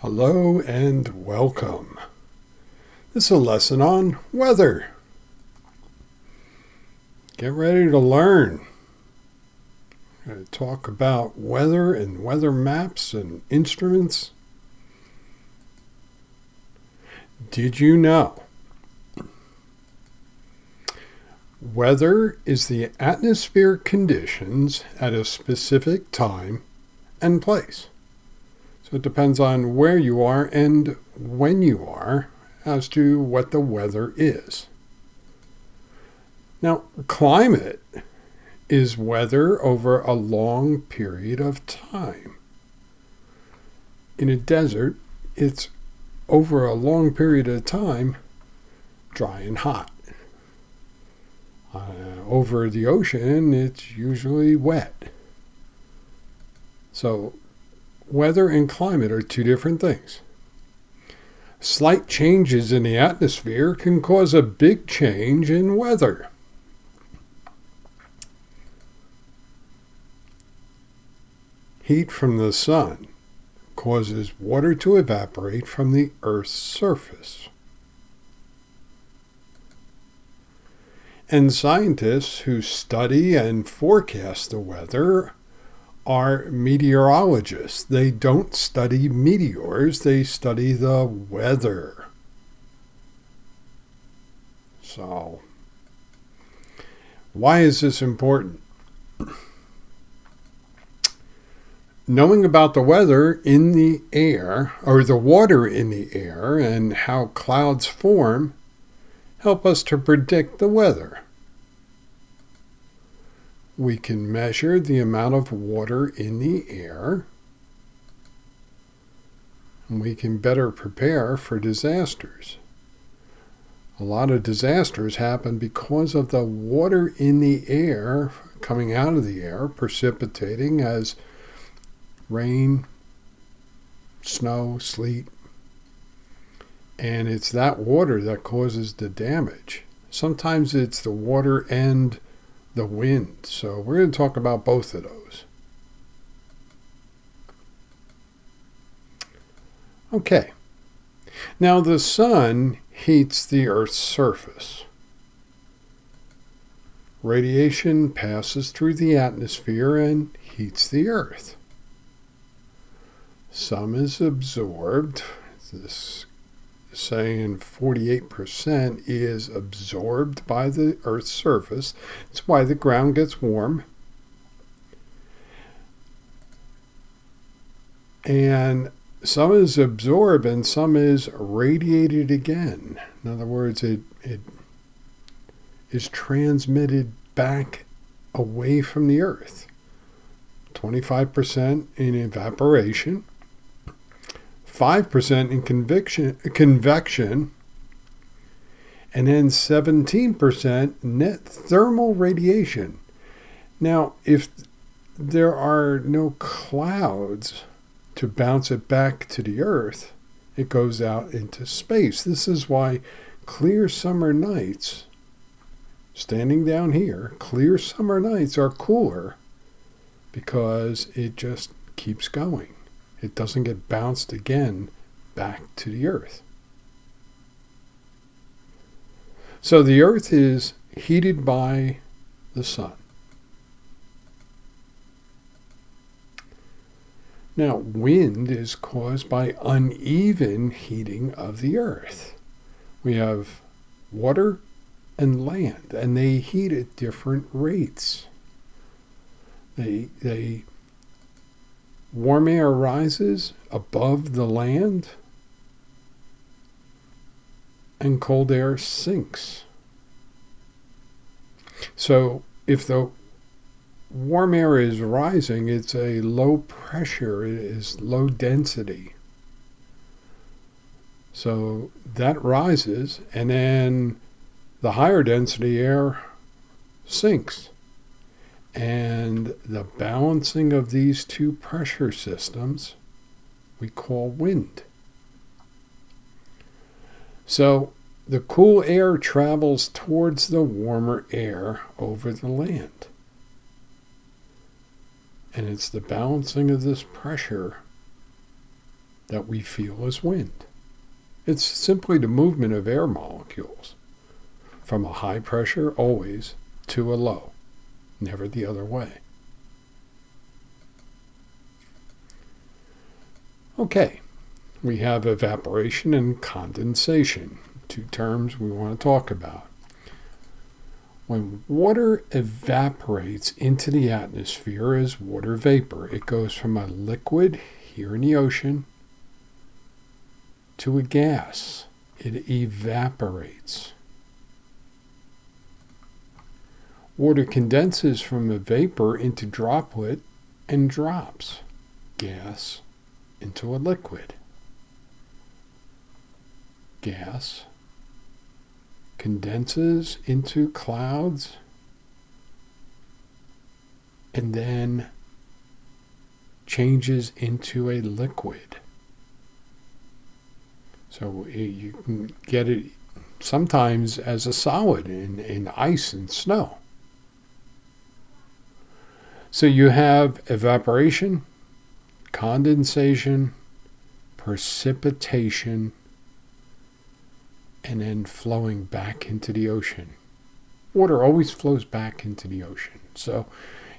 Hello and welcome. This is a lesson on weather. Get ready to learn. I'm going to talk about weather and weather maps and instruments. Did you know? Weather is the atmospheric conditions at a specific time and place. So it depends on where you are and when you are as to what the weather is. Now, climate is weather over a long period of time. In a desert, it's over a long period of time dry and hot. Over the ocean, it's usually wet. So weather and climate are two different things. Slight changes in the atmosphere can cause a big change in weather. Heat from the sun causes water to evaporate from the Earth's surface. And scientists who study and forecast the weather are meteorologists. They don't study meteors, they study the weather. So, why is this important? Knowing about the weather in the air, or the water in the air, and how clouds form, help us to predict the weather. We can measure the amount of water in the air, and we can better prepare for disasters. A lot of disasters happen because of the water in the air, coming out of the air, precipitating as rain, snow, sleet, and it's that water that causes the damage. Sometimes it's the water and the wind. So we're going to talk about both of those. Okay. Now the sun heats the Earth's surface. Radiation passes through the atmosphere and heats the Earth. Some is absorbed. This saying 48% is absorbed by the Earth's surface. That's why the ground gets warm. And some is absorbed and some is radiated again. In other words, it is transmitted back away from the Earth. 25% in evaporation, 5% in convection, and then 17% net thermal radiation. Now, if there are no clouds to bounce it back to the Earth, it goes out into space. This is why clear summer nights, standing down here, clear summer nights are cooler because it just keeps going. It doesn't get bounced again back to the Earth. So the Earth is heated by the sun. Now, wind is caused by uneven heating of the Earth. We have water and land, and they heat at different rates. Warm air rises above the land, and cold air sinks. So if the warm air is rising, it's a low pressure, it is low density. So that rises, and then the higher density air sinks. And the balancing of these two pressure systems we call wind. So the cool air travels towards the warmer air over the land. And it's the balancing of this pressure that we feel as wind. It's simply the movement of air molecules from a high pressure always to a low, never the other way. Okay, we have evaporation and condensation, two terms we want to talk about. When water evaporates into the atmosphere as water vapor, it goes from a liquid here in the ocean to a gas. It evaporates. Water condenses from a vapor into droplet and drops. Gas into a liquid. Gas condenses into clouds and then changes into a liquid. So you can get it sometimes as a solid in ice and snow. So you have evaporation, condensation, precipitation, and then flowing back into the ocean. Water always flows back into the ocean. So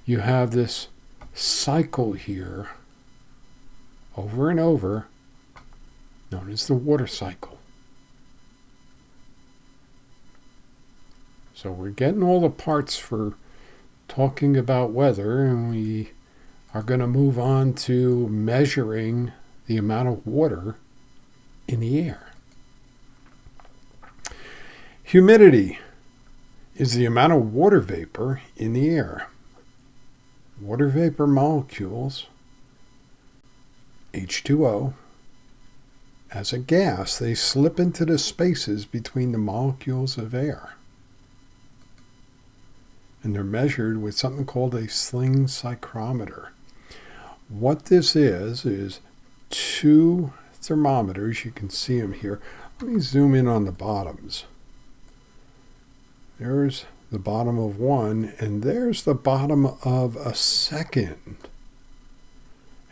you have this cycle here over and over, known as the water cycle. So we're getting all the parts for talking about weather, and we are going to move on to measuring the amount of water in the air. Humidity is the amount of water vapor in the air. Water vapor molecules, H2O, as a gas, they slip into the spaces between the molecules of air. And they're measured with something called a sling psychrometer. What this is two thermometers. You can see them here. Let me zoom in on the bottoms. There's the bottom of one, and there's the bottom of a second.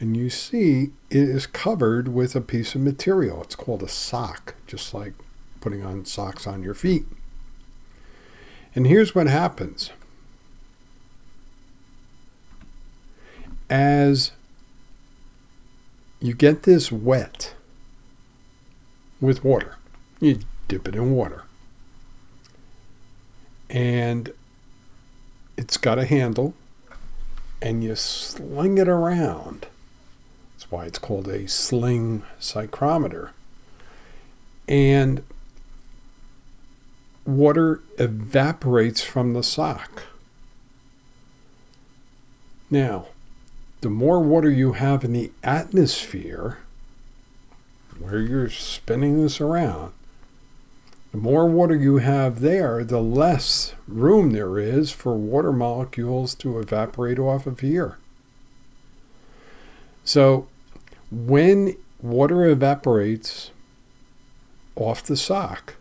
And you see it is covered with a piece of material. It's called a sock, just like putting on socks on your feet. And here's what happens. As you get this wet with water, you dip it in water. And it's got a handle, and you sling it around. That's why it's called a sling psychrometer. And water evaporates from the sock. Now, the more water you have in the atmosphere, where you're spinning this around, the more water you have there, the less room there is for water molecules to evaporate off of here. So when water evaporates off the sock,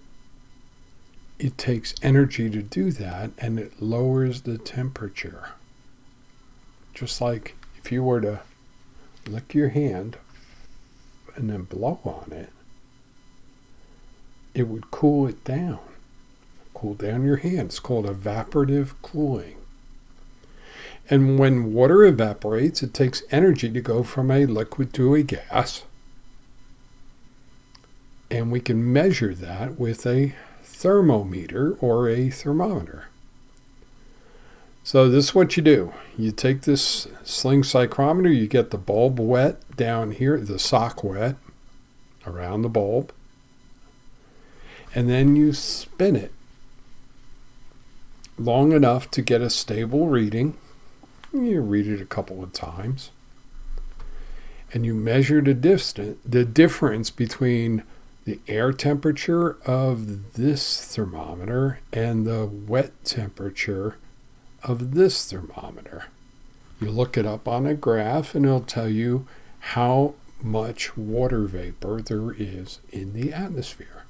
it takes energy to do that, and it lowers the temperature. Just like if you were to lick your hand and then blow on it, it would cool it down. Cool down your hand. It's called evaporative cooling. And when water evaporates, it takes energy to go from a liquid to a gas. And we can measure that with a thermometer or a thermometer. So this is what you do. You take this sling psychrometer, you get the bulb wet down here, the sock wet around the bulb, and then you spin it long enough to get a stable reading. You read it a couple of times, and you measure the difference between the air temperature of this thermometer and the wet temperature of this thermometer. You look it up on a graph, and it'll tell you how much water vapor there is in the atmosphere.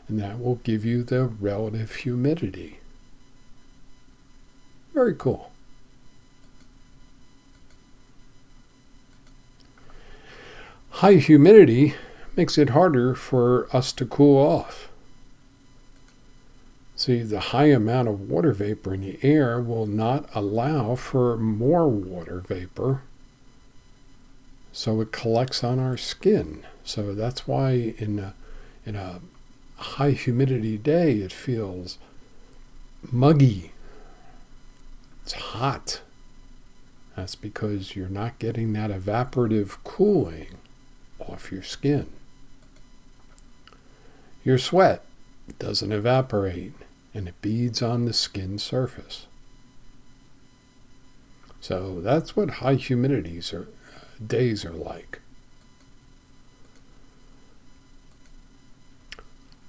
And that will give you the relative humidity. Very cool. High humidity makes it harder for us to cool off. See, the high amount of water vapor in the air will not allow for more water vapor, so it collects on our skin. So that's why in a high humidity day it feels muggy. It's hot. That's because you're not getting that evaporative cooling off your skin. Your sweat doesn't evaporate and it beads on the skin surface. So that's what high humidities days are like.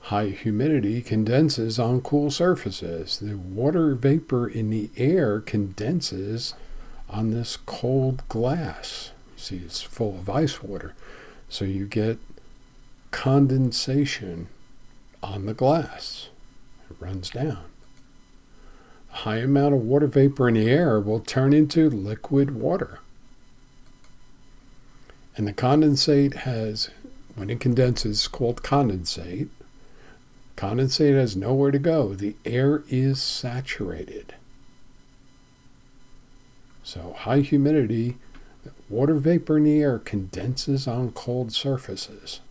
High humidity condenses on cool surfaces. The water vapor in the air condenses on this cold glass. You see, it's full of ice water. So you get condensation on the glass. It runs down. A high amount of water vapor in the air will turn into liquid water. And the condensate has, when it condenses, it's called condensate. Condensate has nowhere to go. The air is saturated. So high humidity, water vapor in the air condenses on cold surfaces.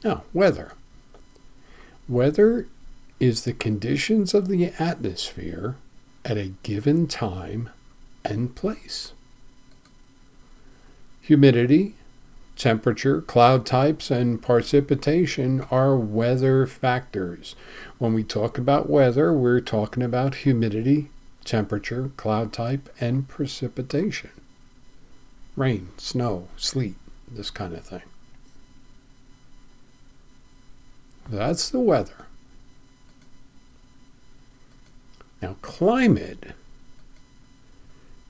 Now, weather. Weather is the conditions of the atmosphere at a given time and place. Humidity, temperature, cloud types, and precipitation are weather factors. When we talk about weather, we're talking about humidity, temperature, cloud type, and precipitation. Rain, snow, sleet, this kind of thing. That's the weather. Now, climate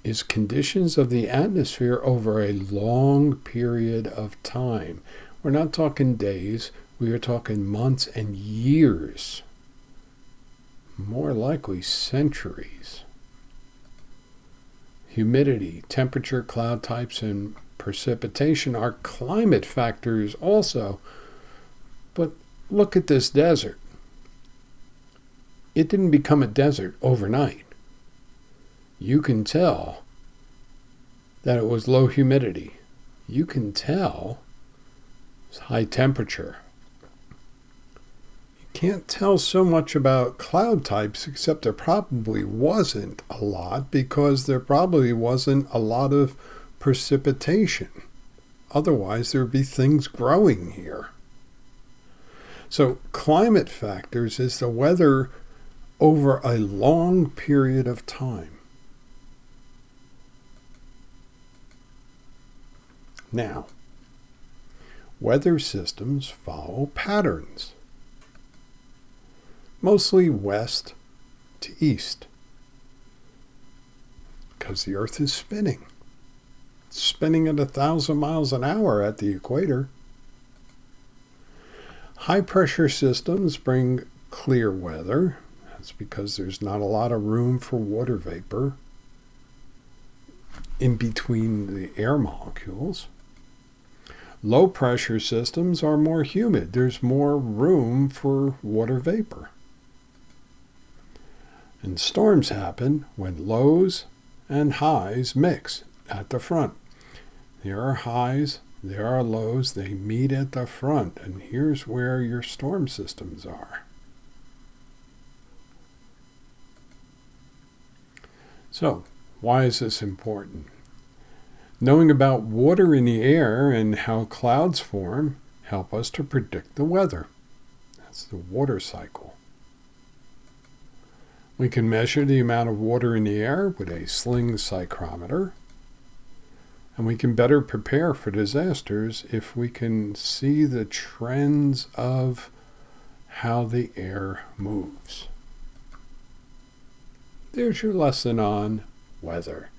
is conditions of the atmosphere over a long period of time. We're not talking days, we are talking months and years. More likely centuries. Humidity, temperature, cloud types, and precipitation are climate factors also. But look at this desert. It didn't become a desert overnight. You can tell that it was low humidity. You can tell it's high temperature. You can't tell so much about cloud types, except there probably wasn't a lot, because there probably wasn't a lot of precipitation. Otherwise, there would be things growing here. So climate factors is the weather over a long period of time. Now, weather systems follow patterns, mostly west to east, because the Earth is spinning. It's spinning at 1,000 miles an hour at the equator. High pressure systems bring clear weather. That's because there's not a lot of room for water vapor in between the air molecules. Low pressure systems are more humid. There's more room for water vapor. And storms happen when lows and highs mix at the front. There are highs, there are lows, they meet at the front, and here's where your storm systems are. So, why is this important? Knowing about water in the air and how clouds form help us to predict the weather. That's the water cycle. We can measure the amount of water in the air with a sling psychrometer, and we can better prepare for disasters if we can see the trends of how the air moves. There's your lesson on weather.